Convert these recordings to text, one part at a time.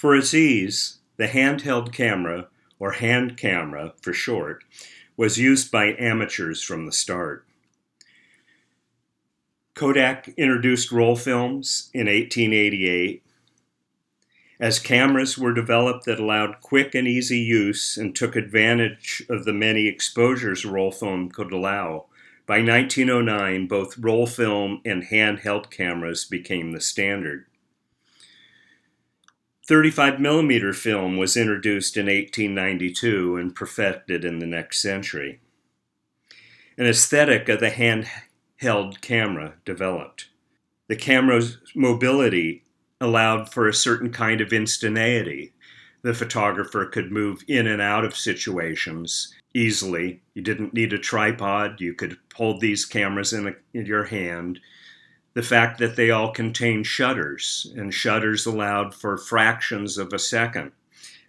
For its ease, the handheld camera, or hand camera for short, was used by amateurs from the start. Kodak introduced roll films in 1888. As cameras were developed that allowed quick and easy use and took advantage of the many exposures roll film could allow, by 1909 both roll film and handheld cameras became the standard. 35mm film was introduced in 1892 and perfected in the next century. An aesthetic of the handheld camera developed. The camera's mobility allowed for a certain kind of instantaneity. The photographer could move in and out of situations easily. You didn't need a tripod. You could hold these cameras in your hand. The fact that they all contained shutters, and shutters allowed for fractions of a second.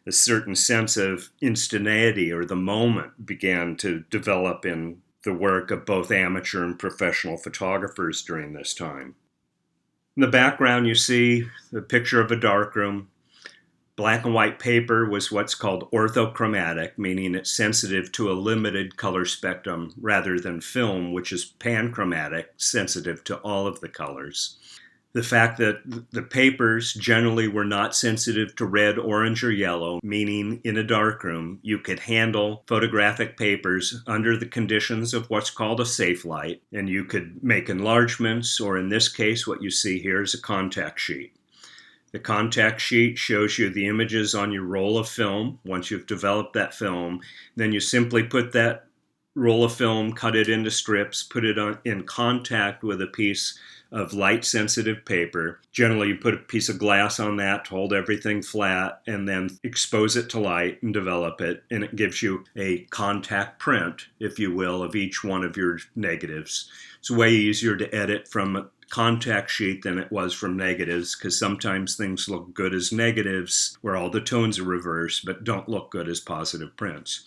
A certain sense of instantaneity, or the moment, began to develop in the work of both amateur and professional photographers during this time. In the background you see the picture of a darkroom. Black and white paper was what's called orthochromatic, meaning it's sensitive to a limited color spectrum, rather than film, which is panchromatic, sensitive to all of the colors. The fact that the papers generally were not sensitive to red, orange, or yellow, meaning in a darkroom you could handle photographic papers under the conditions of what's called a safe light, and you could make enlargements, or in this case what you see here is a contact sheet. The contact sheet shows you the images on your roll of film. Once you've developed that film, then you simply put that roll of film, cut it into strips, put it in contact with a piece of light-sensitive paper. Generally, you put a piece of glass on that to hold everything flat, and then expose it to light and develop it, and it gives you a contact print, if you will, of each one of your negatives. It's way easier to edit from a contact sheet than it was from negatives, because sometimes things look good as negatives, where all the tones are reversed, but don't look good as positive prints.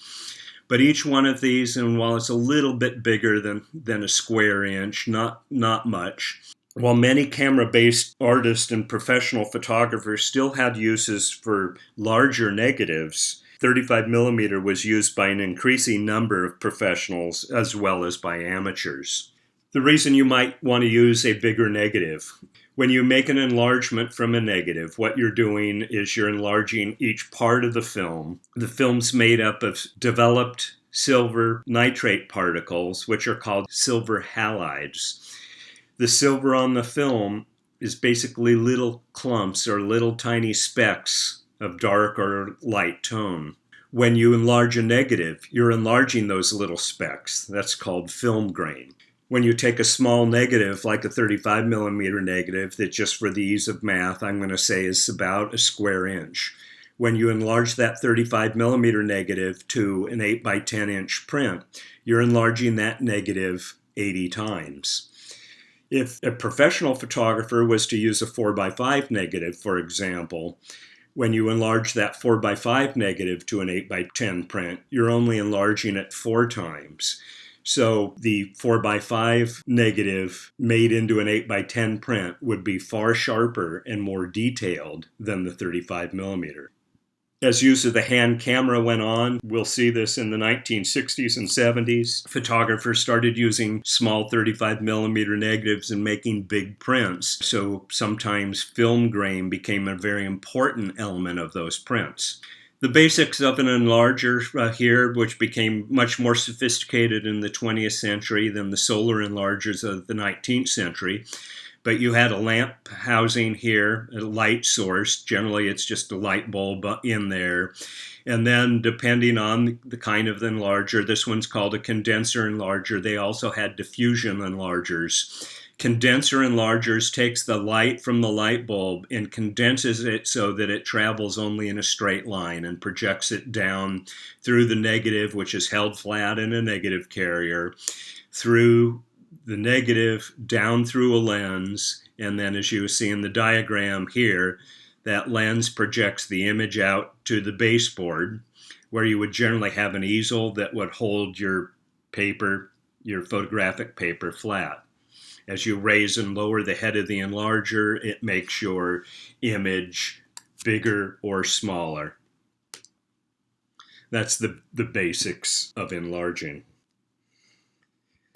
But each one of these, and while it's a little bit bigger than a square inch, not much, while many camera-based artists and professional photographers still had uses for larger negatives, 35mm was used by an increasing number of professionals as well as by amateurs. The reason you might want to use a bigger negative: when you make an enlargement from a negative, what you're doing is you're enlarging each part of the film. The film's made up of developed silver nitrate particles, which are called silver halides. The silver on the film is basically little clumps or little tiny specks of dark or light tone. When you enlarge a negative, you're enlarging those little specks. That's called film grain. When you take a small negative, like a 35mm negative, that just for the ease of math, I'm going to say is about a square inch. When you enlarge that 35mm negative to an 8 by 10 inch print, you're enlarging that negative 80 times. If a professional photographer was to use a 4x5 negative, for example, when you enlarge that 4x5 negative to an 8 by 10 print, you're only enlarging it 4 times. So the 4x5 negative made into an 8 by 10 print would be far sharper and more detailed than the 35mm. As use of the hand camera went on, we'll see this in the 1960s and 70s, photographers started using small 35mm negatives and making big prints. So sometimes film grain became a very important element of those prints. The basics of an enlarger here, which became much more sophisticated in the 20th century than the solar enlargers of the 19th century. But you had a lamp housing here, a light source. Generally, it's just a light bulb in there. And then depending on the kind of enlarger, this one's called a condenser enlarger. They also had diffusion enlargers. Condenser enlargers takes the light from the light bulb and condenses it so that it travels only in a straight line and projects it down through the negative, which is held flat in a negative carrier, through the negative, down through a lens, and then as you see in the diagram here, that lens projects the image out to the baseboard, where you would generally have an easel that would hold your paper, your photographic paper, flat. As you raise and lower the head of the enlarger, it makes your image bigger or smaller. That's the basics of enlarging.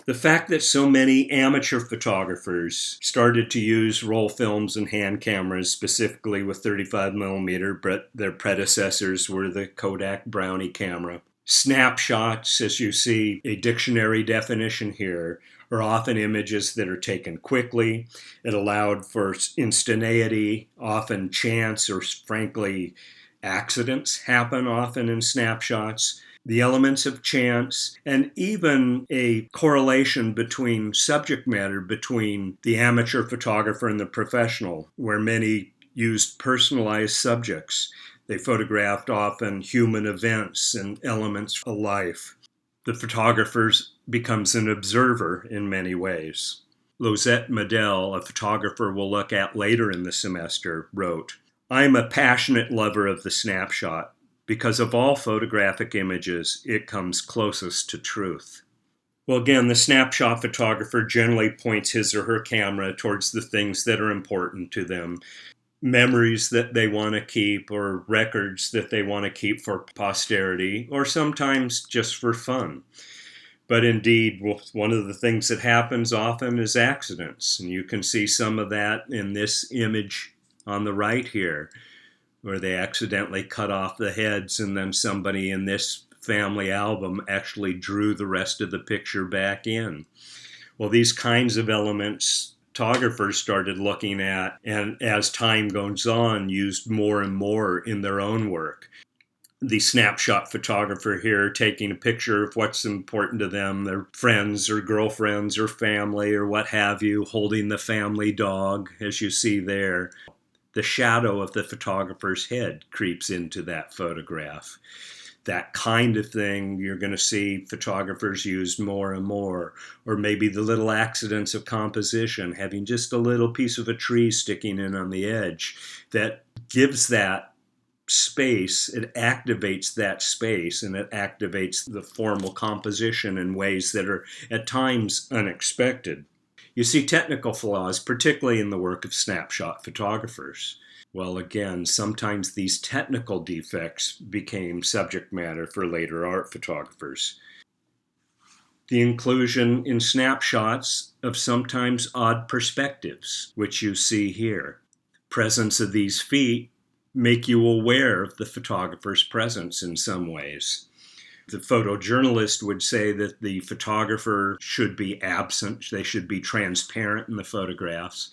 The fact that so many amateur photographers started to use roll films and hand cameras, specifically with 35mm, but their predecessors were the Kodak Brownie camera. Snapshots, as you see a dictionary definition here, are often images that are taken quickly. It allowed for instantaneity, often chance or frankly accidents happen often in snapshots. The elements of chance, and even a correlation between subject matter between the amateur photographer and the professional, where many used personalized subjects. They photographed often human events and elements of life. The photographer becomes an observer in many ways. Losette Medel, a photographer we'll look at later in the semester, wrote, "I'm a passionate lover of the snapshot. Because of all photographic images, it comes closest to truth." Well, again, the snapshot photographer generally points his or her camera towards the things that are important to them, memories that they want to keep or records that they want to keep for posterity, or sometimes just for fun. But indeed, one of the things that happens often is accidents, and you can see some of that in this image on the right here, where they accidentally cut off the heads, and then somebody in this family album actually drew the rest of the picture back in. Well, these kinds of elements photographers started looking at, and as time goes on, used more and more in their own work. The snapshot photographer here taking a picture of what's important to them, their friends or girlfriends or family or what have you, holding the family dog, as you see there. The shadow of the photographer's head creeps into that photograph. That kind of thing you're going to see photographers use more and more. Or maybe the little accidents of composition, having just a little piece of a tree sticking in on the edge that gives that space, it activates that space, and it activates the formal composition in ways that are at times unexpected. You see technical flaws, particularly in the work of snapshot photographers. Well, again, sometimes these technical defects became subject matter for later art photographers. The inclusion in snapshots of sometimes odd perspectives, which you see here. Presence of these feet make you aware of the photographer's presence in some ways. The photojournalist would say that the photographer should be absent, they should be transparent in the photographs.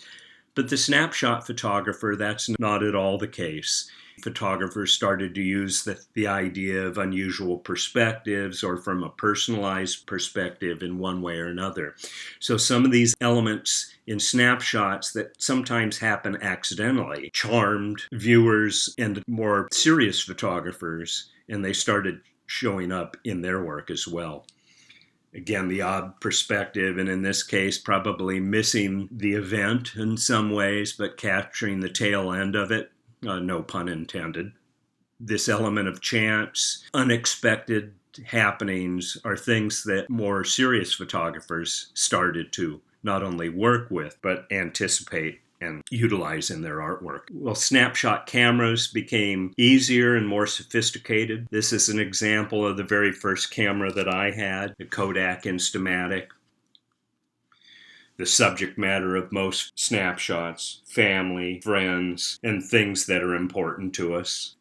But the snapshot photographer, that's not at all the case. Photographers started to use the idea of unusual perspectives or from a personalized perspective in one way or another. So some of these elements in snapshots that sometimes happen accidentally charmed viewers and more serious photographers, and they started showing up in their work as well. Again, the odd perspective, and in this case, probably missing the event in some ways, but capturing the tail end of it, no pun intended. This element of chance, unexpected happenings, are things that more serious photographers started to not only work with, but anticipate and utilize in their artwork. Well, snapshot cameras became easier and more sophisticated. This is an example of the very first camera that I had, the Kodak Instamatic. The subject matter of most snapshots, family, friends, and things that are important to us.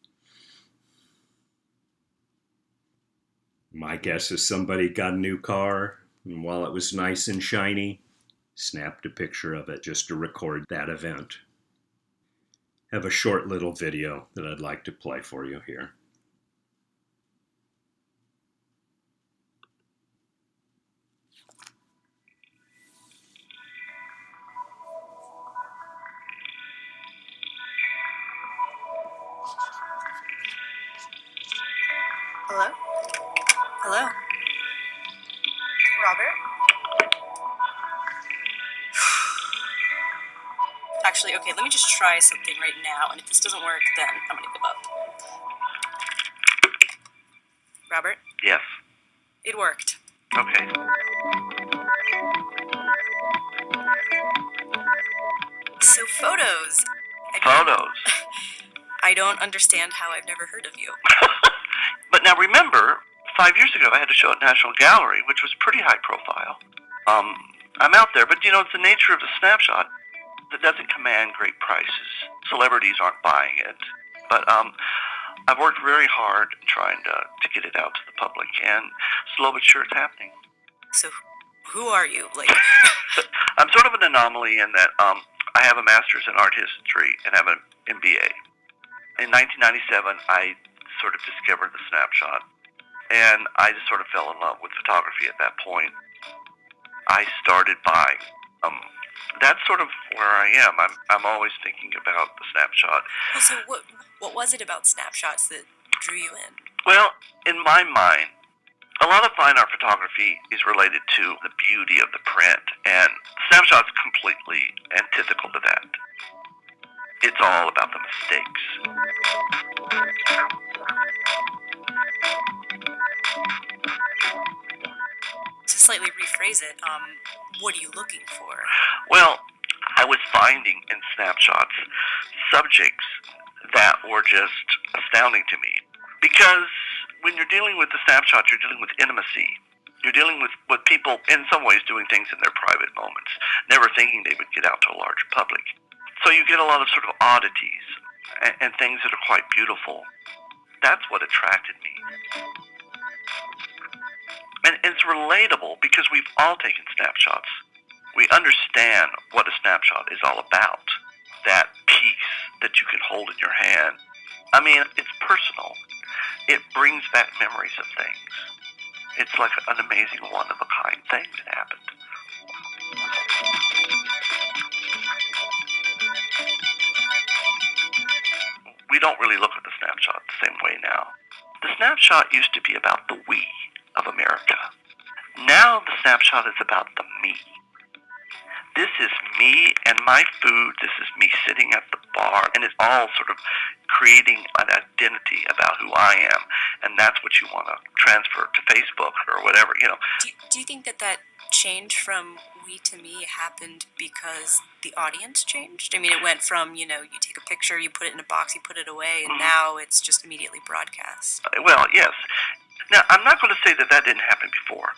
My guess is somebody got a new car, and while it was nice and shiny, snapped a picture of it just to record that event. I have a short little video that I'd like to play for you here. Hello? Hello? Robert? Actually, okay, let me just try something right now, and if this doesn't work, then I'm gonna give up. Robert? Yes. It worked. Okay. So photos. Photos? I don't understand how I've never heard of you. But now remember, 5 years ago I had a show at National Gallery, which was pretty high profile. I'm out there, but it's the nature of the snapshot that doesn't command great prices. Celebrities aren't buying it. But I've worked very hard trying to get it out to the public, and slow but sure it's happening. So who are you? I'm sort of an anomaly in that I have a master's in art history and have an MBA. In 1997, I sort of discovered the snapshot, and I just sort of fell in love with photography at that point. I started buying. That's sort of where I am. I'm always thinking about the snapshot. Well, so what was it about snapshots that drew you in? Well, in my mind, a lot of fine art photography is related to the beauty of the print, and snapshot's completely antithetical to that. It's all about the mistakes. To slightly rephrase it, what are you looking for? Well, I was finding in snapshots subjects that were just astounding to me. Because when you're dealing with the snapshot, you're dealing with intimacy. You're dealing with people, in some ways, doing things in their private moments, never thinking they would get out to a larger public. So you get a lot of sort of oddities and things that are quite beautiful. That's what attracted me. And it's relatable because we've all taken snapshots. We understand what a snapshot is all about. That piece that you can hold in your hand. I mean, it's personal. It brings back memories of things. It's like an amazing one-of-a-kind thing that happened. We don't really look at the snapshot the same way now. The snapshot used to be about the we of America. Now the snapshot is about the me. This is me and my food. This is me sitting at the bar. And it's all sort of creating an identity about who I am. And that's what you want to transfer to Facebook or whatever, Do you think that change from we to me happened because the audience changed? I mean, it went from, you take a picture, you put it in a box, you put it away, and now it's just immediately broadcast. Well, yes. Now, I'm not going to say that didn't happen before.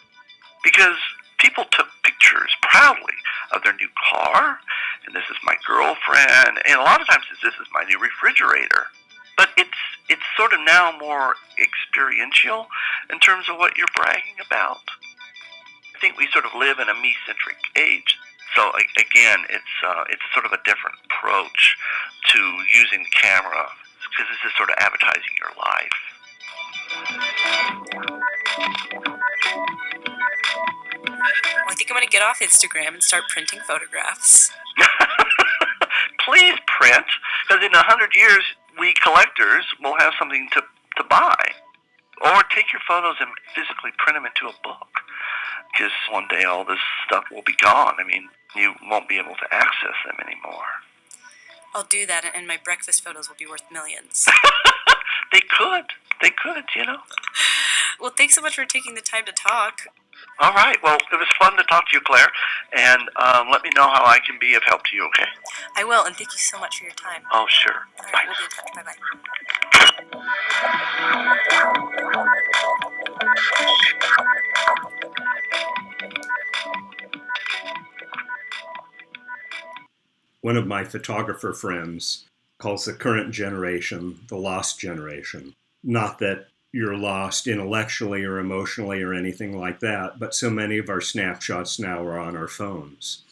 Because people took pictures proudly of their new car, and this is my girlfriend, and a lot of times this is my new refrigerator. But it's sort of now more experiential in terms of what you're bragging about. I think we sort of live in a me-centric age. So again, it's sort of a different approach to using the camera, because this is sort of advertising your life. Well, I think I'm going to get off Instagram and start printing photographs. Please print, because in 100 years, we collectors will have something to buy. Or take your photos and physically print them into a book. Because one day all this stuff will be gone. I mean, you won't be able to access them anymore. I'll do that, and my breakfast photos will be worth millions. They could, Well, thanks so much for taking the time to talk. All right. Well, it was fun to talk to you, Claire. And let me know how I can be of help to you, okay? I will, and thank you so much for your time. Oh, sure. All right, we'll be in touch. Bye-bye. One of my photographer friends calls the current generation the lost generation. Not that you're lost intellectually or emotionally or anything like that, but so many of our snapshots now are on our phones.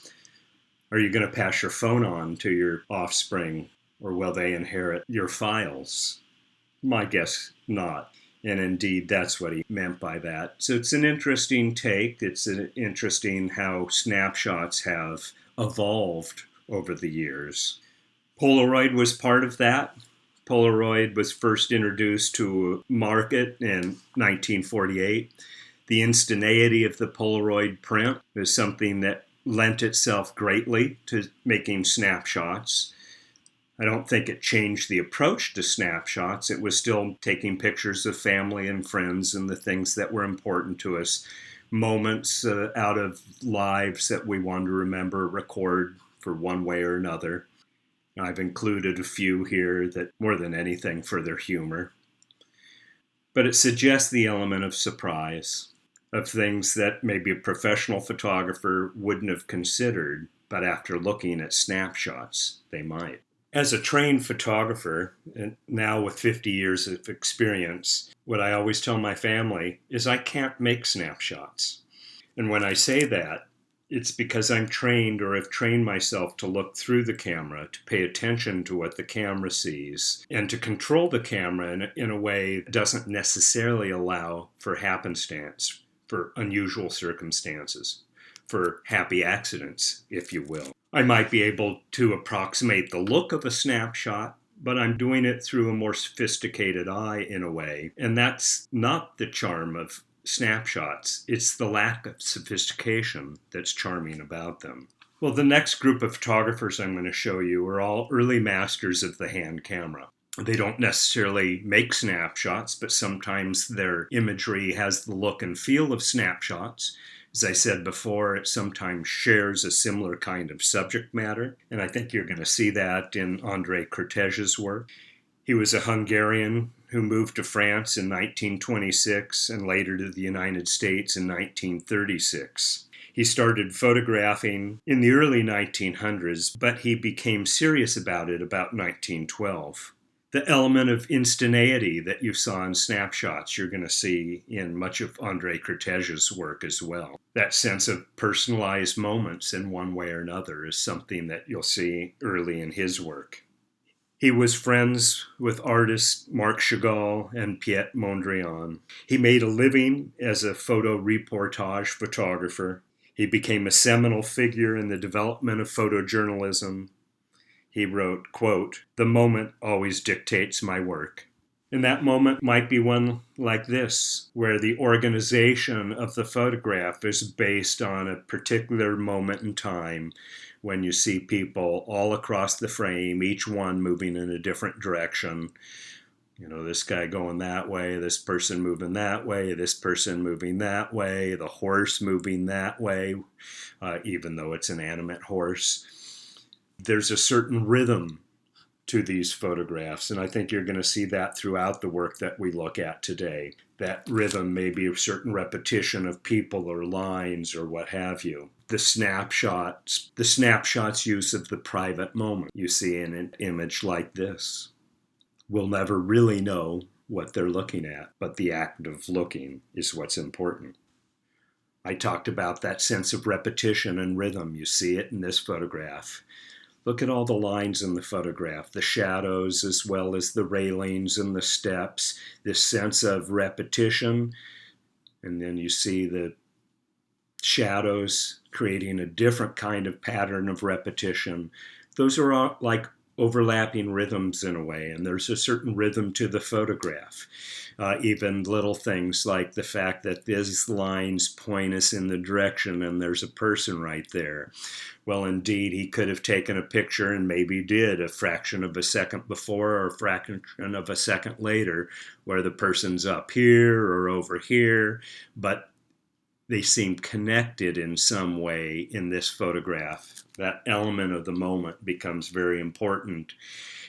Are you going to pass your phone on to your offspring, or will they inherit your files? My guess, not. And indeed, that's what he meant by that. So it's an interesting take. It's interesting how snapshots have evolved over the years. Polaroid was part of that. Polaroid was first introduced to market in 1948. The instantaneity of the Polaroid print is something that lent itself greatly to making snapshots. I don't think it changed the approach to snapshots. It was still taking pictures of family and friends and the things that were important to us, moments out of lives that we wanted to remember, record for one way or another. I've included a few here that more than anything for their humor. But it suggests the element of surprise, of things that maybe a professional photographer wouldn't have considered, but after looking at snapshots, they might. As a trained photographer, and now with 50 years of experience, what I always tell my family is I can't make snapshots. And when I say that, it's because I'm trained or have trained myself to look through the camera, to pay attention to what the camera sees, and to control the camera in a way that doesn't necessarily allow for happenstance, for unusual circumstances, for happy accidents, if you will. I might be able to approximate the look of a snapshot, but I'm doing it through a more sophisticated eye in a way, and that's not the charm of snapshots. It's the lack of sophistication that's charming about them. Well, the next group of photographers I'm going to show you are all early masters of the hand camera. They don't necessarily make snapshots, but sometimes their imagery has the look and feel of snapshots. As I said before, it sometimes shares a similar kind of subject matter, and I think you're going to see that in Henri Cartier's work. He was a Hungarian who moved to France in 1926 and later to the United States in 1936. He started photographing in the early 1900s, but he became serious about it about 1912. The element of instantaneity that you saw in snapshots, you're going to see in much of Henri Cartier's work as well. That sense of personalized moments in one way or another is something that you'll see early in his work. He was friends with artists Marc Chagall and Piet Mondrian. He made a living as a photo reportage photographer. He became a seminal figure in the development of photojournalism. He wrote, quote, "The moment always dictates my work." And that moment might be one like this, where the organization of the photograph is based on a particular moment in time when you see people all across the frame, each one moving in a different direction. You know, this guy going that way, this person moving that way, this person moving that way, the horse moving that way, even though it's an animate horse. There's a certain rhythm to these photographs, and I think you're going to see that throughout the work that we look at today. That rhythm may be a certain repetition of people or lines or what have you. The snapshots use of the private moment you see in an image like this. We'll never really know what they're looking at, but the act of looking is what's important. I talked about that sense of repetition and rhythm. You see it in this photograph. Look at all the lines in the photograph, the shadows as well as the railings and the steps, this sense of repetition. And then you see the shadows creating a different kind of pattern of repetition. Those are all like overlapping rhythms in a way, and there's a certain rhythm to the photograph. Even little things like the fact that these lines point us in the direction and there's a person right there. Well, indeed, he could have taken a picture and maybe did a fraction of a second before or a fraction of a second later where the person's up here or over here, but they seem connected in some way in this photograph. That element of the moment becomes very important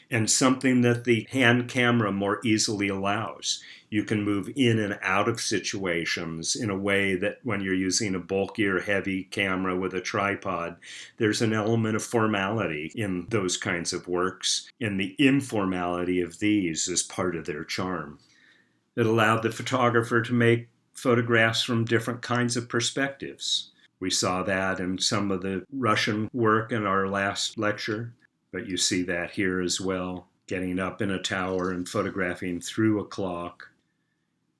and something that the hand camera more easily allows. You can move in and out of situations in a way that when you're using a bulkier, heavy camera with a tripod, there's an element of formality in those kinds of works, and the informality of these is part of their charm. It allowed the photographer to make photographs from different kinds of perspectives. We saw that in some of the Russian work in our last lecture, but you see that here as well, getting up in a tower and photographing through a clock.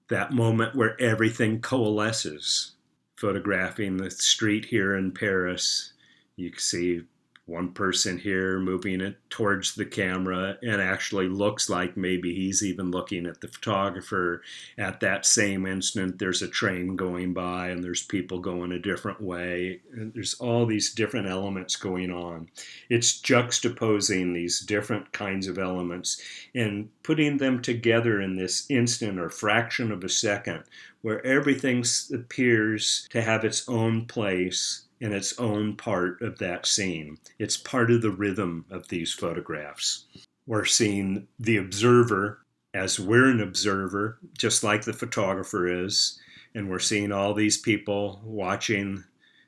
That moment where everything coalesces, photographing the street here in Paris. You can see one person here moving it towards the camera and actually looks like maybe he's even looking at the photographer. At that same instant, there's a train going by and there's people going a different way. And there's all these different elements going on. It's juxtaposing these different kinds of elements and putting them together in this instant or fraction of a second where everything appears to have its own place in its own part of that scene. It's part of the rhythm of these photographs. We're seeing the observer as we're an observer, just like the photographer is, and we're seeing all these people watching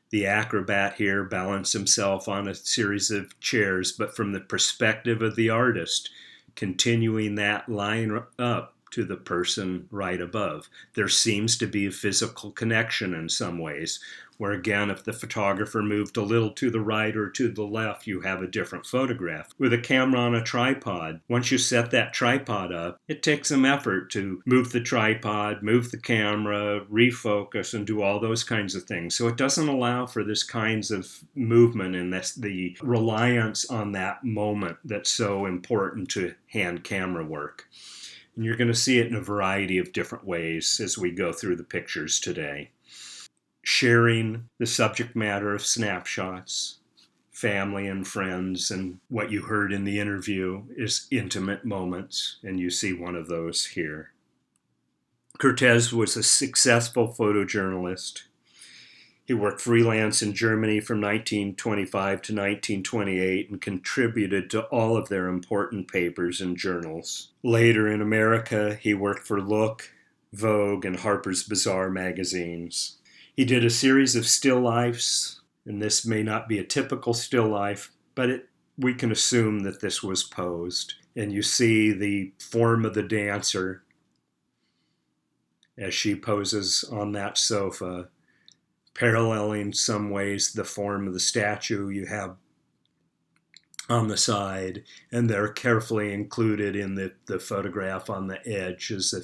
the acrobat here balance himself on a series of chairs, but from the perspective of the artist, continuing that line up to the person right above. There seems to be a physical connection in some ways, where again, if the photographer moved a little to the right or to the left, you have a different photograph. With a camera on a tripod, once you set that tripod up, it takes some effort to move the tripod, move the camera, refocus, and do all those kinds of things. So it doesn't allow for this kinds of movement and the reliance on that moment that's so important to hand camera work. And you're going to see it in a variety of different ways as we go through the pictures today. Sharing the subject matter of snapshots, family and friends, and what you heard in the interview is intimate moments, and you see one of those here. Kertesz was a successful photojournalist. He worked freelance in Germany from 1925 to 1928 and contributed to all of their important papers and journals. Later in America, he worked for Look, Vogue, and Harper's Bazaar magazines. He did a series of still lifes, and this may not be a typical still life, but we can assume that this was posed. And you see the form of the dancer as she poses on that sofa, paralleling some ways the form of the statue you have on the side, and they're carefully included in the photograph on the edge as a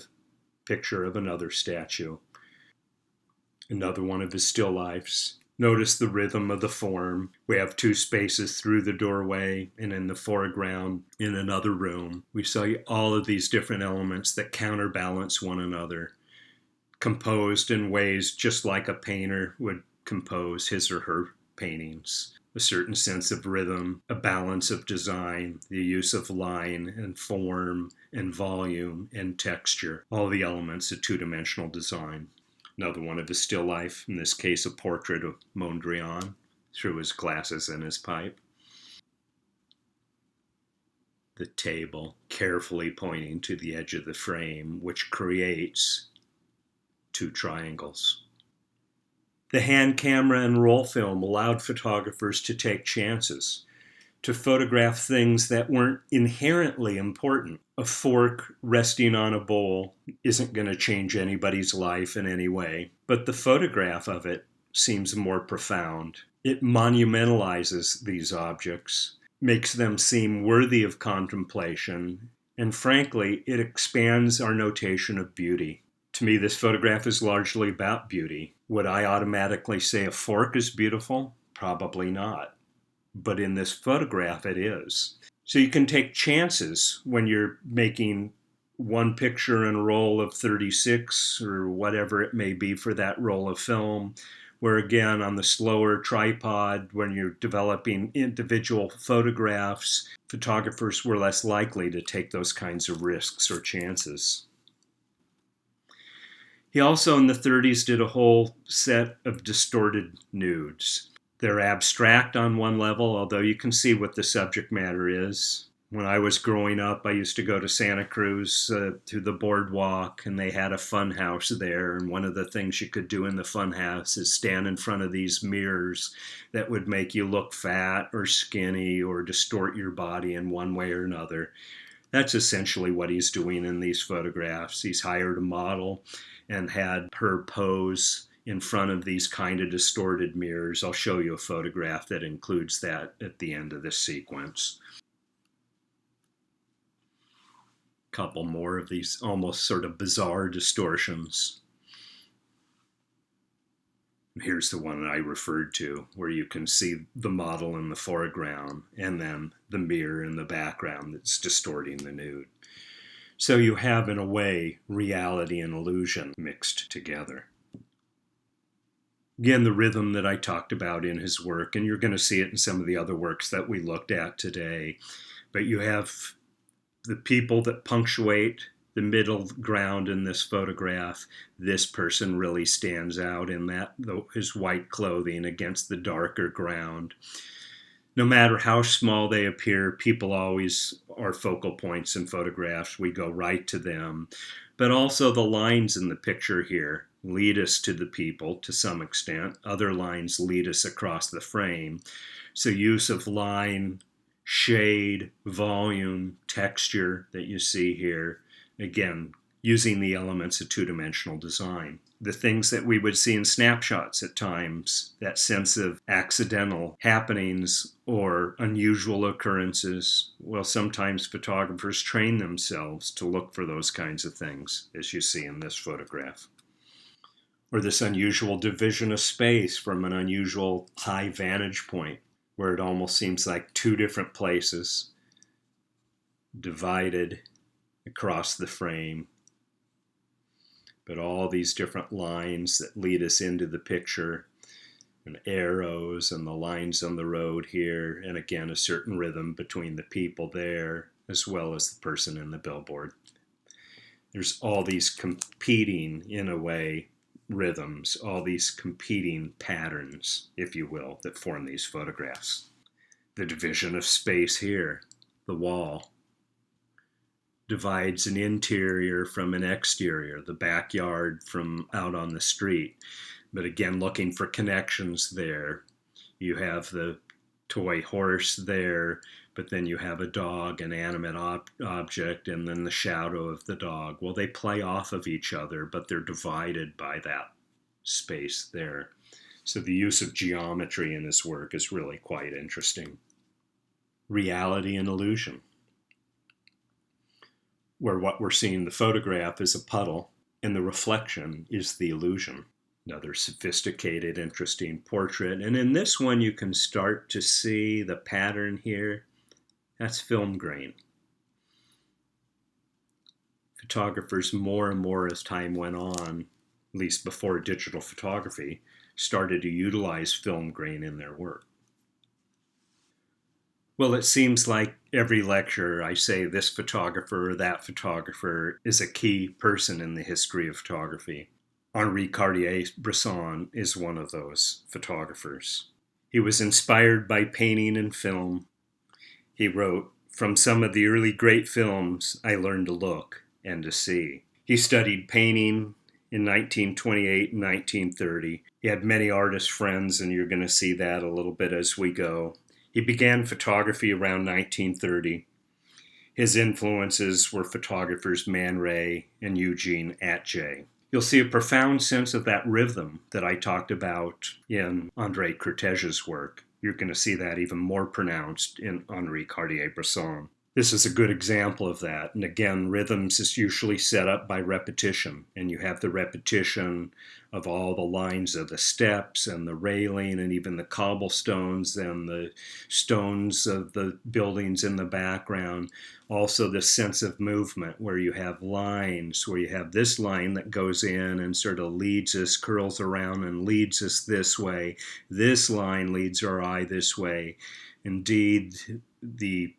picture of another statue. Another one of his still lifes. Notice the rhythm of the form. We have two spaces through the doorway, and in the foreground, in another room, we see all of these different elements that counterbalance one another, composed in ways just like a painter would compose his or her paintings. A certain sense of rhythm, a balance of design, the use of line and form and volume and texture, all the elements of two-dimensional design. Another one of his still life, in this case a portrait of Mondrian through his glasses and his pipe. The table carefully pointing to the edge of the frame, which creates two triangles. The hand camera and roll film allowed photographers to take chances, to photograph things that weren't inherently important. A fork resting on a bowl isn't going to change anybody's life in any way, but the photograph of it seems more profound. It monumentalizes these objects, makes them seem worthy of contemplation, and frankly, it expands our notation of beauty. To me, this photograph is largely about beauty. Would I automatically say a fork is beautiful? Probably not. But in this photograph, it is. So you can take chances when you're making one picture in a roll of 36 or whatever it may be for that roll of film, where again, on the slower tripod, when you're developing individual photographs, photographers were less likely to take those kinds of risks or chances. He also in the 30s did a whole set of distorted nudes. They're abstract on one level, although you can see what the subject matter is. When I was growing up, I used to go to Santa Cruz to the boardwalk, and they had a fun house there. And one of the things you could do in the fun house is stand in front of these mirrors that would make you look fat or skinny or distort your body in one way or another. That's essentially what he's doing in these photographs. He's hired a model and had her pose in front of these kind of distorted mirrors. I'll show you a photograph that includes that at the end of this sequence. A couple more of these almost sort of bizarre distortions. Here's the one I referred to, where you can see the model in the foreground and then the mirror in the background that's distorting the nude. So you have, in a way, reality and illusion mixed together. Again, the rhythm that I talked about in his work, and you're going to see it in some of the other works that we looked at today, but you have the people that punctuate the middle ground in this photograph, this person really stands out in his white clothing against the darker ground. No matter how small they appear, people always are focal points in photographs. We go right to them. But also the lines in the picture here lead us to the people to some extent. Other lines lead us across the frame. So use of line, shade, volume, texture that you see here. Again, using the elements of two-dimensional design. The things that we would see in snapshots at times, that sense of accidental happenings or unusual occurrences. Well, sometimes photographers train themselves to look for those kinds of things, as you see in this photograph. Or this unusual division of space from an unusual high vantage point, where it almost seems like two different places divided across the frame. But all these different lines that lead us into the picture, and arrows and the lines on the road here, and again a certain rhythm between the people there as well as the person in the billboard. There's all these competing, in a way, rhythms, all these competing patterns, if you will, that form these photographs. The division of space here, the wall, divides an interior from an exterior, the backyard from out on the street. But again, looking for connections there. You have the toy horse there, but then you have a dog, an animate object, and then the shadow of the dog. Well, they play off of each other, but they're divided by that space there. So the use of geometry in his work is really quite interesting. Reality and illusion, where what we're seeing in the photograph is a puddle and the reflection is the illusion. Another sophisticated, interesting portrait. And in this one, you can start to see the pattern here. That's film grain. Photographers more and more as time went on, at least before digital photography, started to utilize film grain in their work. Well, it seems like every lecture I say this photographer or that photographer is a key person in the history of photography. Henri Cartier Bresson is one of those photographers. He was inspired by painting and film. He wrote, "From some of the early great films, I learned to look and to see." He studied painting in 1928 and 1930. He had many artist friends, and you're going to see that a little bit as we go. He began photography around 1930. His influences were photographers Man Ray and Eugene Atget. You'll see a profound sense of that rhythm that I talked about in Henri Kertesz's work. You're going to see that even more pronounced in Henri Cartier Bresson. This is a good example of that. And again, rhythms is usually set up by repetition. And you have the repetition of all the lines of the steps and the railing and even the cobblestones and the stones of the buildings in the background. Also this sense of movement where you have lines, where you have this line that goes in and sort of leads us, curls around and leads us this way. This line leads our eye this way. Indeed, the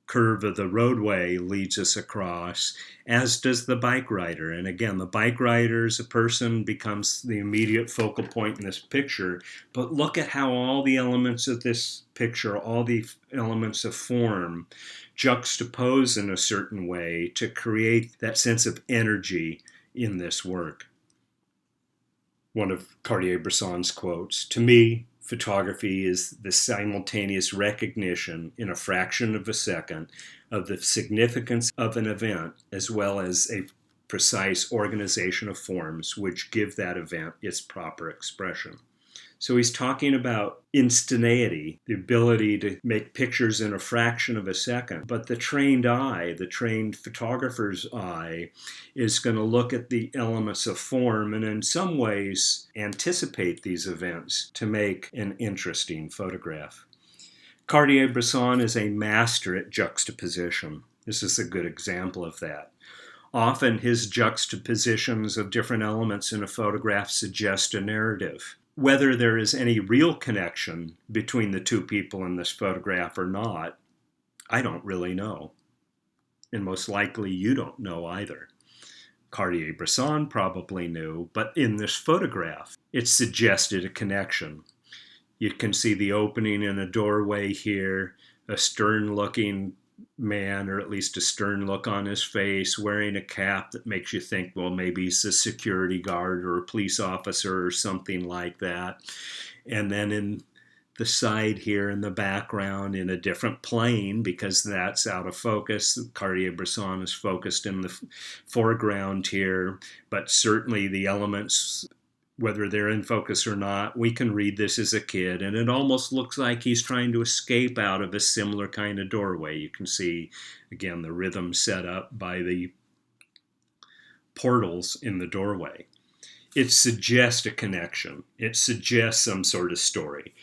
curve of the roadway leads us across, as does the bike rider. And again, the bike rider as a person becomes the immediate focal point in this picture. But look at how all the elements of this picture, all the elements of form, juxtapose in a certain way to create that sense of energy in this work. One of Cartier-Bresson's quotes, "To me, photography is the simultaneous recognition in a fraction of a second of the significance of an event as well as a precise organization of forms which give that event its proper expression." So he's talking about instantaneity, the ability to make pictures in a fraction of a second. But the trained eye, the trained photographer's eye, is going to look at the elements of form and in some ways anticipate these events to make an interesting photograph. Cartier-Bresson is a master at juxtaposition. This is a good example of that. Often his juxtapositions of different elements in a photograph suggest a narrative. Whether there is any real connection between the two people in this photograph or not, I don't really know. And most likely you don't know either. Cartier Bresson probably knew, but in this photograph, it suggested a connection. You can see the opening in a doorway here, a stern-looking man, or at least a stern look on his face, wearing a cap that makes you think, well, maybe he's a security guard or a police officer or something like that. And then in the side here in the background in a different plane, because that's out of focus. Cartier-Bresson is focused in the foreground here, but certainly the elements, whether they're in focus or not, we can read this as a kid, and it almost looks like he's trying to escape out of a similar kind of doorway. You can see, again, the rhythm set up by the portals in the doorway. It suggests a connection. It suggests some sort of story.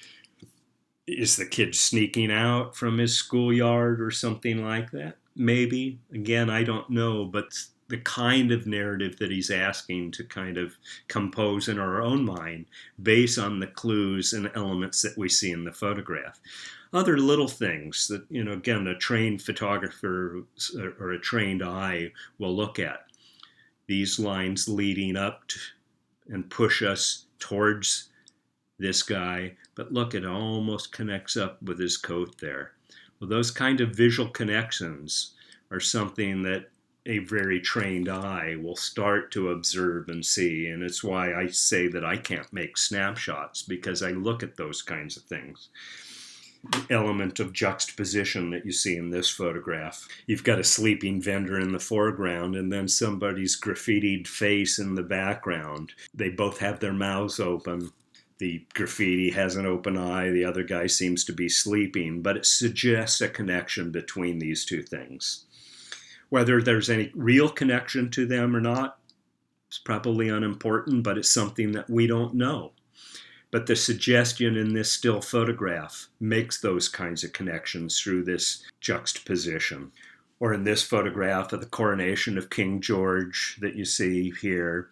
Is the kid sneaking out from his schoolyard or something like that? Maybe. Again, I don't know, but the kind of narrative that he's asking to kind of compose in our own mind based on the clues and elements that we see in the photograph. Other little things that, again, a trained photographer or a trained eye will look at. These lines leading up to, and push us towards this guy, but look, it almost connects up with his coat there. Well, those kind of visual connections are something that a very trained eye will start to observe and see, and it's why I say that I can't make snapshots, because I look at those kinds of things. The element of juxtaposition that you see in this photograph. You've got a sleeping vendor in the foreground and then somebody's graffitied face in the background. They both have their mouths open. The graffiti has an open eye, the other guy seems to be sleeping, but it suggests a connection between these two things. Whether there's any real connection to them or not, it's probably unimportant, but it's something that we don't know. But the suggestion in this still photograph makes those kinds of connections through this juxtaposition. Or in this photograph of the coronation of King George that you see here,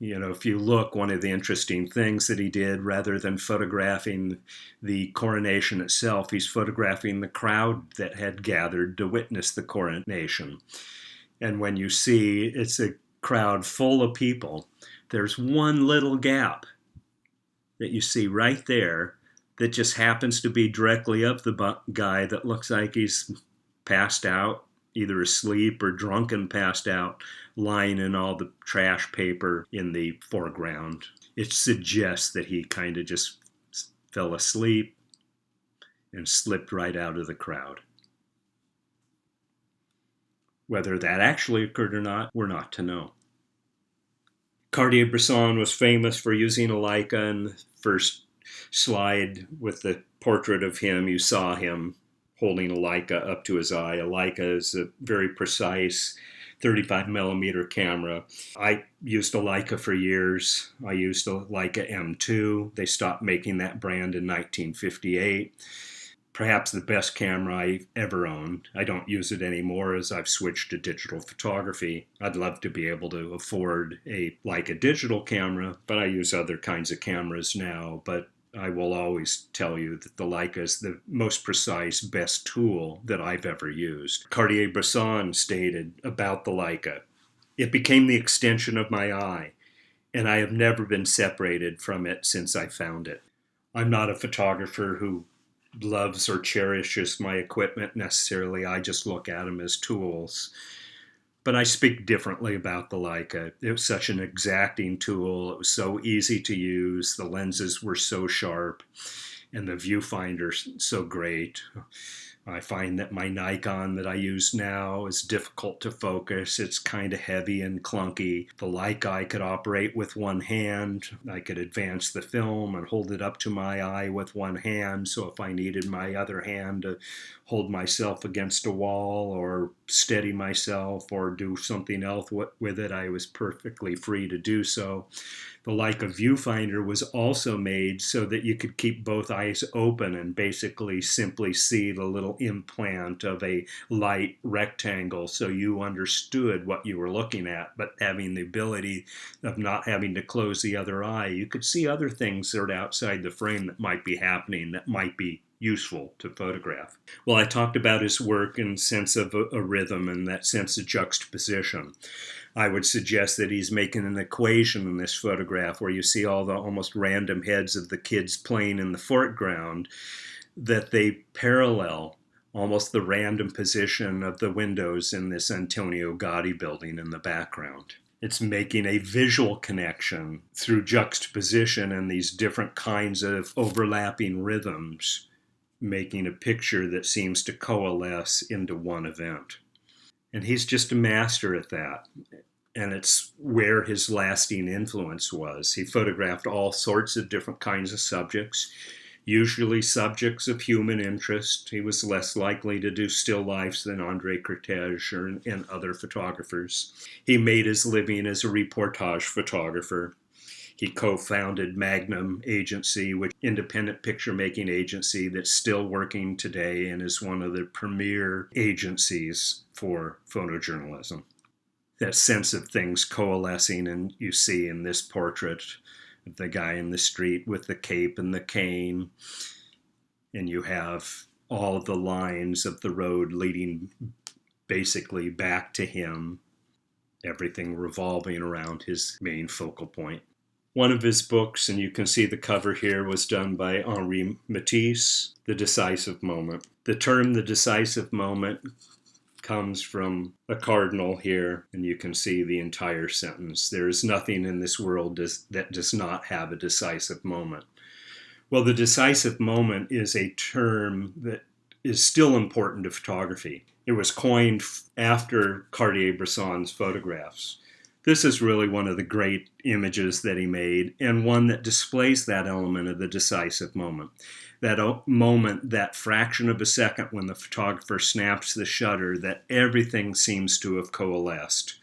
if you look, one of the interesting things that he did, rather than photographing the coronation itself, he's photographing the crowd that had gathered to witness the coronation. And when you see it's a crowd full of people, there's one little gap that you see right there that just happens to be directly up the guy that looks like he's passed out, either asleep or drunk and passed out, lying in all the trash paper in the foreground. It suggests that he kind of just fell asleep and slipped right out of the crowd. Whether that actually occurred or not, we're not to know. Cartier-Bresson was famous for using a Leica. In the first slide with the portrait of him, you saw him holding a Leica up to his eye. A Leica is a very precise 35 millimeter camera. I used a Leica for years. I used a Leica M2. They stopped making that brand in 1958. Perhaps the best camera I've ever owned. I don't use it anymore as I've switched to digital photography. I'd love to be able to afford a Leica digital camera, but I use other kinds of cameras now. But I will always tell you that the Leica is the most precise, best tool that I've ever used. Cartier-Bresson stated about the Leica, "It became the extension of my eye, and I have never been separated from it since I found it." I'm not a photographer who loves or cherishes my equipment necessarily. I just look at them as tools. But I speak differently about the Leica. It was such an exacting tool. It was so easy to use. The lenses were so sharp, and the viewfinder so great. I find that my Nikon that I use now is difficult to focus. It's kind of heavy and clunky. The Leica I could operate with one hand. I could advance the film and hold it up to my eye with one hand. So if I needed my other hand to hold myself against a wall or steady myself or do something else with it, I was perfectly free to do so. The Leica viewfinder was also made so that you could keep both eyes open and basically simply see the little implant of a light rectangle so you understood what you were looking at, but having the ability of not having to close the other eye. You could see other things that are outside the frame that might be happening, that might be useful to photograph. Well, I talked about his work in sense of a rhythm and that sense of juxtaposition. I would suggest that he's making an equation in this photograph where you see all the almost random heads of the kids playing in the foreground, that they parallel almost the random position of the windows in this Antonio Gaudi building in the background. It's making a visual connection through juxtaposition and these different kinds of overlapping rhythms, making a picture that seems to coalesce into one event. And he's just a master at that. And it's where his lasting influence was. He photographed all sorts of different kinds of subjects, usually subjects of human interest. He was less likely to do still lifes than Henri Cartier and other photographers. He made his living as a reportage photographer. He co-founded Magnum Agency, which independent picture-making agency that's still working today and is one of the premier agencies for photojournalism. That sense of things coalescing, and you see in this portrait of the guy in the street with the cape and the cane, and you have all of the lines of the road leading basically back to him, everything revolving around his main focal point. One of his books, and you can see the cover here, was done by Henri Matisse, The Decisive Moment. The term The Decisive Moment comes from a cardinal here, and you can see the entire sentence. There is nothing in this world that does not have a decisive moment. Well, the decisive moment is a term that is still important to photography. It was coined after Cartier-Bresson's photographs. This is really one of the great images that he made, and one that displays that element of the decisive moment. That moment, that fraction of a second when the photographer snaps the shutter, that everything seems to have coalesced.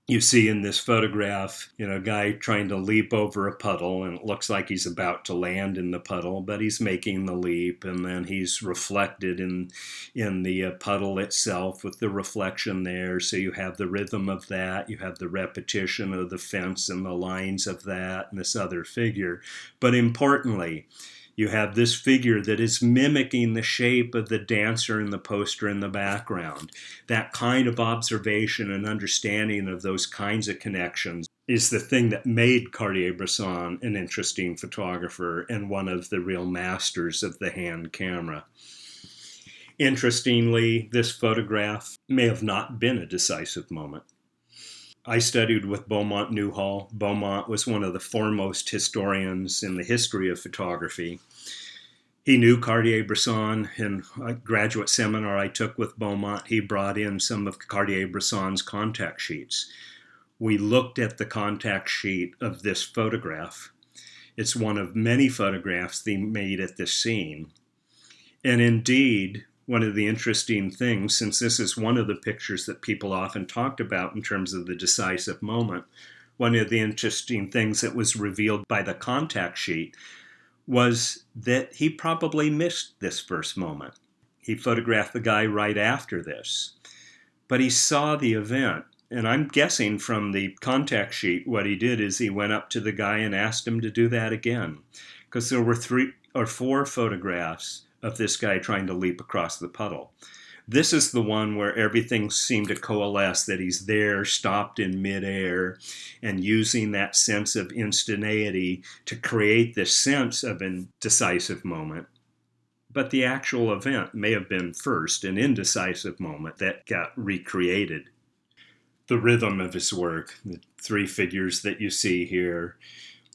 You see in this photograph, a guy trying to leap over a puddle, and it looks like he's about to land in the puddle, but he's making the leap, and then he's reflected in the puddle itself with the reflection there. So you have the rhythm of that, you have the repetition of the fence and the lines of that, and this other figure. But importantly, you have this figure that is mimicking the shape of the dancer in the poster in the background. That kind of observation and understanding of those kinds of connections is the thing that made Cartier-Bresson an interesting photographer and one of the real masters of the hand camera. Interestingly, this photograph may have not been a decisive moment. I studied with Beaumont Newhall. Beaumont was one of the foremost historians in the history of photography. He knew Cartier-Bresson. In a graduate seminar I took with Beaumont, he brought in some of Cartier-Bresson's contact sheets. We looked at the contact sheet of this photograph. It's one of many photographs they made at this scene. And indeed, one of the interesting things, since this is one of the pictures that people often talked about in terms of the decisive moment, one of the interesting things that was revealed by the contact sheet was that he probably missed this first moment. He photographed the guy right after this, but he saw the event. And I'm guessing from the contact sheet, what he did is he went up to the guy and asked him to do that again, because there were 3 or 4 photographs of this guy trying to leap across the puddle. This is the one where everything seemed to coalesce, that he's there, stopped in midair, and using that sense of instantaneity to create this sense of a decisive moment. But the actual event may have been first an indecisive moment that got recreated. The rhythm of his work, the 3 figures that you see here,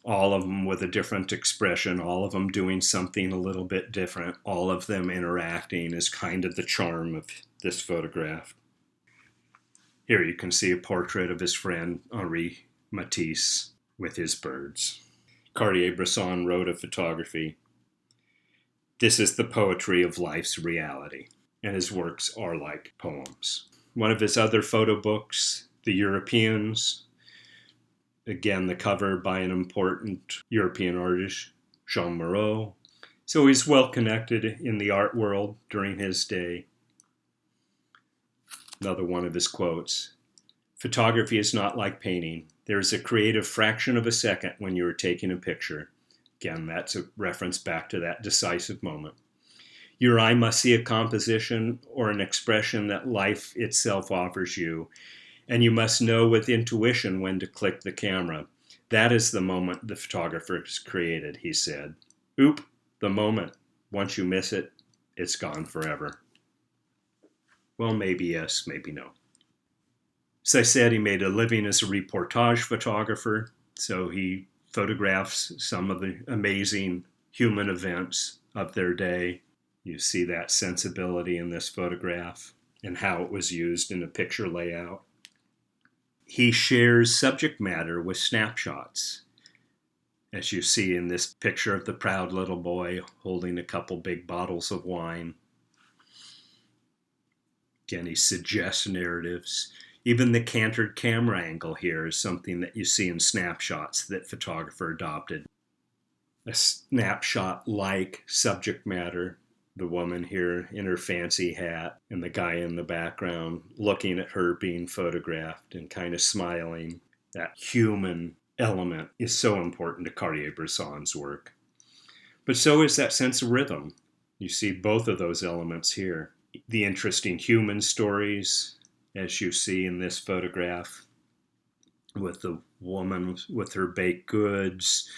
all of them with a different expression, all of them doing something a little bit different, all of them interacting is kind of the charm of this photograph. Here you can see a portrait of his friend Henri Matisse with his birds. Cartier-Bresson wrote of photography, "This is the poetry of life's reality," and his works are like poems. One of his other photo books, The Europeans, again, the cover by an important European artist, Jean Moreau. So he's well connected in the art world during his day. Another one of his quotes, "Photography is not like painting. There is a creative fraction of a second when you are taking a picture." Again, that's a reference back to that decisive moment. Your eye must see a composition or an expression that life itself offers you, and you must know with intuition when to click the camera. That is the moment the photographer has created, he said. Oop, the moment. Once you miss it, it's gone forever. Well, maybe yes, maybe no. As I said, he made a living as a reportage photographer, so he photographs some of the amazing human events of their day. You see that sensibility in this photograph and how it was used in a picture layout. He shares subject matter with snapshots, as you see in this picture of the proud little boy holding a couple big bottles of wine. Again, he suggests narratives. Even the cantered camera angle here is something that you see in snapshots that photographer adopted. A snapshot-like subject matter. The woman here in her fancy hat and the guy in the background looking at her being photographed and kind of smiling. That human element is so important to Cartier-Bresson's work. But so is that sense of rhythm. You see both of those elements here. The interesting human stories, as you see in this photograph, with the woman with her baked goods.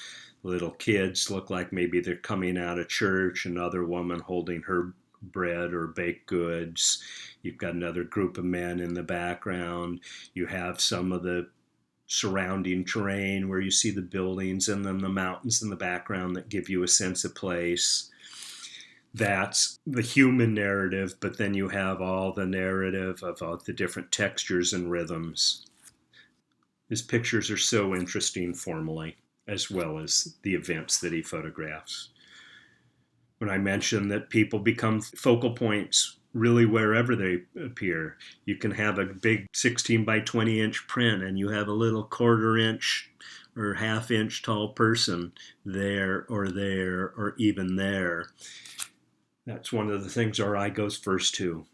Little kids look like maybe they're coming out of church, another woman holding her bread or baked goods. You've got another group of men in the background. You have some of the surrounding terrain where you see the buildings and then the mountains in the background that give you a sense of place. That's the human narrative, but then you have all the narrative of all the different textures and rhythms. His pictures are so interesting formally, as well as the events that he photographs. When I mentioned that people become focal points really wherever they appear, you can have a big 16 by 20 inch print and you have a little 1/4 inch or 1/2 inch tall person there or even there. That's one of the things our eye goes first to.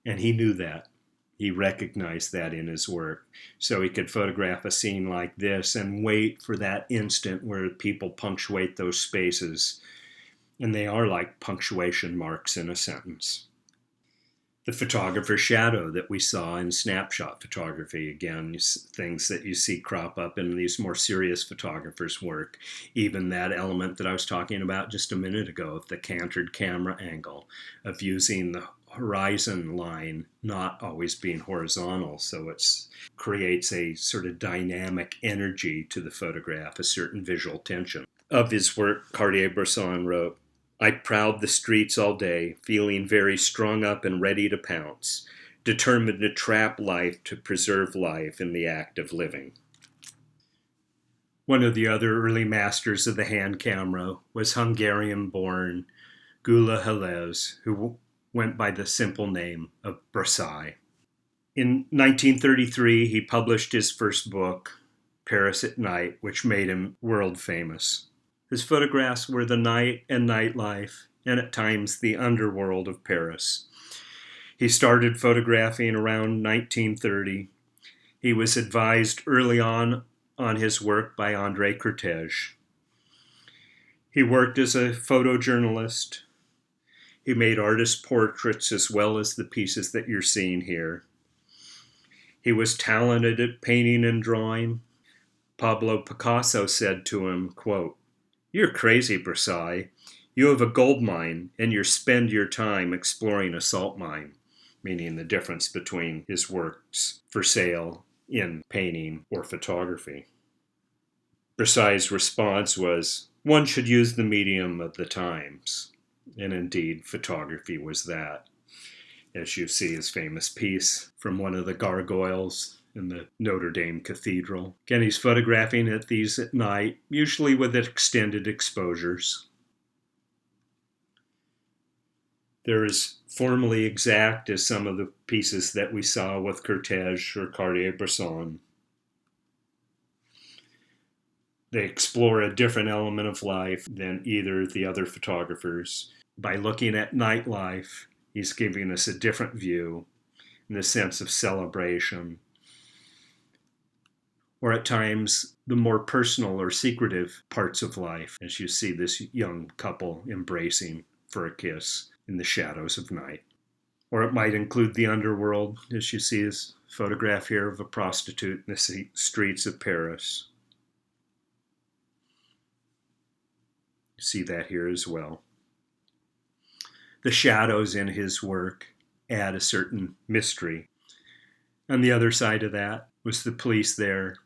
And he knew that. He recognized that in his work. So he could photograph a scene like this and wait for that instant where people punctuate those spaces. And they are like punctuation marks in a sentence. The photographer's shadow that we saw in snapshot photography, again, things that you see crop up in these more serious photographers' work. Even that element that I was talking about just a minute ago, the cantered camera angle, of using the horizon line not always being horizontal, so it creates a sort of dynamic energy to the photograph, a certain visual tension. Of his work, Cartier-Bresson wrote, "I prowled the streets all day, feeling very strung up and ready to pounce, determined to trap life to preserve life in the act of living." One of the other early masters of the hand camera was Hungarian-born Gyula Halez, who went by the simple name of Brassai. In 1933, he published his first book, Paris at Night, which made him world famous. His photographs were the night and nightlife, and at times the underworld of Paris. He started photographing around 1930. He was advised early on his work by Henri Cartier. He worked as a photojournalist. He made artist portraits as well as the pieces that you're seeing here. He was talented at painting and drawing. Pablo Picasso said to him, quote, "You're crazy, Brassai. You have a gold mine, and you spend your time exploring a salt mine," meaning the difference between his works for sale in painting or photography. Brassai's response was, "One should use the medium of the times." And indeed, photography was that. As you see his famous piece from one of the gargoyles in the Notre Dame Cathedral. Again, he's photographing these at night, usually with extended exposures. They're as formally exact as some of the pieces that we saw with Kertesz or Cartier-Bresson. They explore a different element of life than either of the other photographers. By looking at nightlife, he's giving us a different view in the sense of celebration. Or at times, the more personal or secretive parts of life, as you see this young couple embracing for a kiss. in the shadows of night. Or it might include the underworld, as you see his photograph here of a prostitute in the streets of Paris. You see that here as well. The shadows in his work add a certain mystery. On the other side of that was the police there.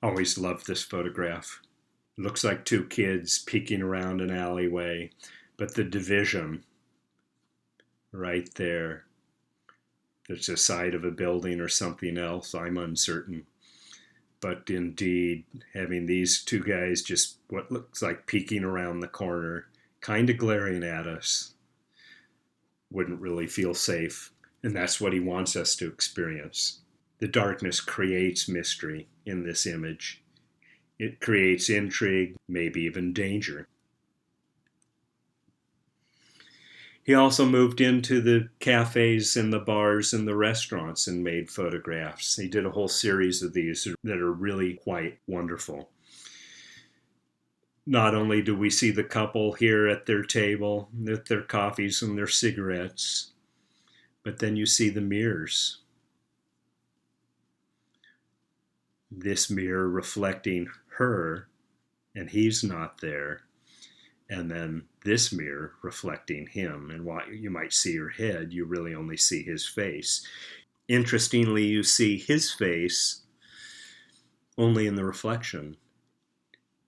Always loved this photograph. It looks like two kids peeking around an alleyway, but the division right there, there's a side of a building or something else, I'm uncertain. But indeed, having these two guys just what looks like peeking around the corner, kind of glaring at us, wouldn't really feel safe. And that's what he wants us to experience. The darkness creates mystery in this image. It creates intrigue, maybe even danger. He also moved into the cafes and the bars and the restaurants and made photographs. He did a whole series of these that are really quite wonderful. Not only do we see the couple here at their table with their coffees and their cigarettes, but then you see the mirrors. This mirror reflecting her, and he's not there. And then this mirror reflecting him. And while you might see her head, you really only see his face. Interestingly, you see his face only in the reflection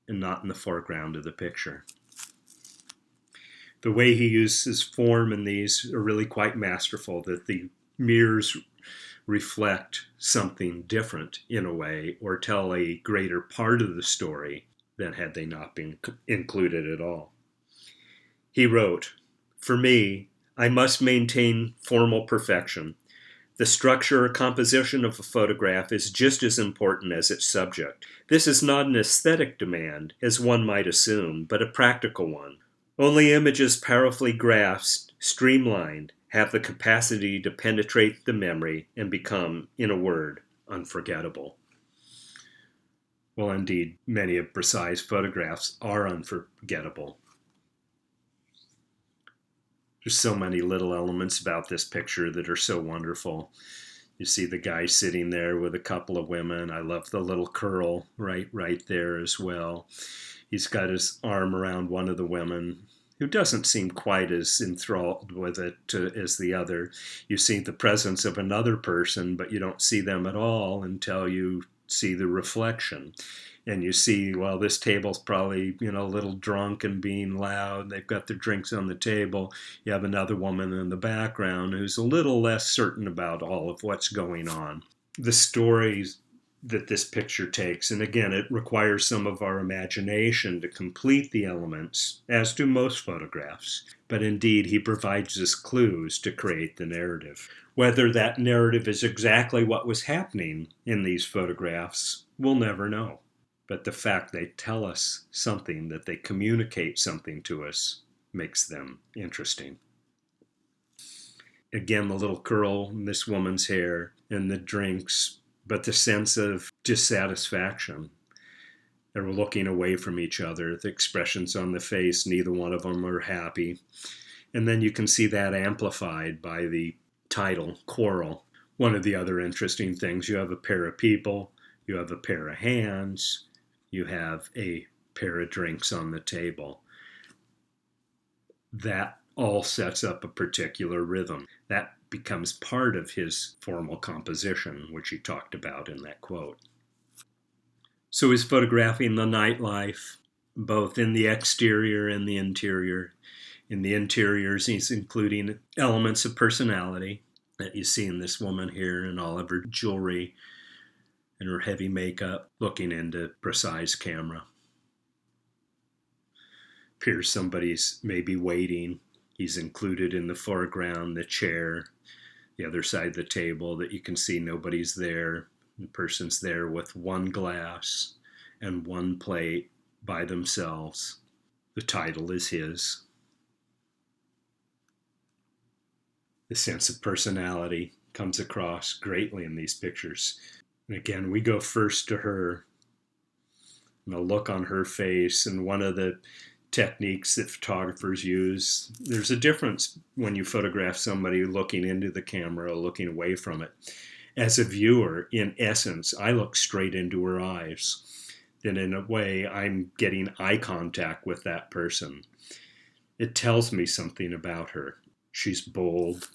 and not in the foreground of the picture. The way he uses form in these are really quite masterful, that the mirrors reflect something different in a way, or tell a greater part of the story than had they not been included at all. He wrote, "For me, I must maintain formal perfection. The structure or composition of a photograph is just as important as its subject. This is not an aesthetic demand, as one might assume, but a practical one. Only images powerfully grasped, streamlined, have the capacity to penetrate the memory and become, in a word, unforgettable." Well, indeed, many of Brassai's photographs are unforgettable. There's so many little elements about this picture that are so wonderful. You see the guy sitting there with a couple of women. I love the little curl right there as well. He's got his arm around one of the women who doesn't seem quite as enthralled with it as the other. You see the presence of another person, but you don't see them at all until you see the reflection. And you see, well, this table's probably, a little drunk and being loud. They've got their drinks on the table. You have another woman in the background who's a little less certain about all of what's going on. The stories that this picture takes, and again, it requires some of our imagination to complete the elements, as do most photographs. But indeed, he provides us clues to create the narrative. Whether that narrative is exactly what was happening in these photographs, we'll never know. But the fact they tell us something, that they communicate something to us, makes them interesting. Again, the little curl in this woman's hair and the drinks, but the sense of dissatisfaction. They're looking away from each other. The expressions on the face, neither one of them are happy. And then you can see that amplified by the title, Quarrel. One of the other interesting things, you have a pair of people, you have a pair of hands, you have a pair of drinks on the table. That all sets up a particular rhythm. That becomes part of his formal composition, which he talked about in that quote. So he's photographing the nightlife, both in the exterior and the interior. In the interiors, he's including elements of personality that you see in this woman here in all of her jewelry and her heavy makeup, looking into Brassai's camera. Appears somebody's maybe waiting. He's included in the foreground the chair, the other side of the table that you can see nobody's there. The person's there with one glass and one plate by themselves. The title is his. The sense of personality comes across greatly in these pictures. And again, we go first to her, and a look on her face, and one of the techniques that photographers use. There's a difference when you photograph somebody looking into the camera, looking away from it. As a viewer, in essence, I look straight into her eyes. Then in a way, I'm getting eye contact with that person. It tells me something about her. She's bold.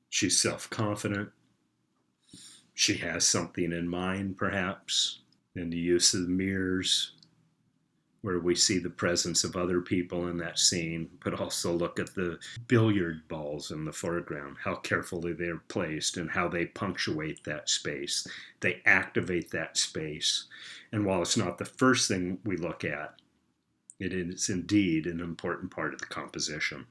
She's self-confident. She has something in mind, perhaps. And the use of the mirrors, where we see the presence of other people in that scene, but also look at the billiard balls in the foreground, how carefully they're placed and how they punctuate that space. They activate that space. And while it's not the first thing we look at, it is indeed an important part of the composition.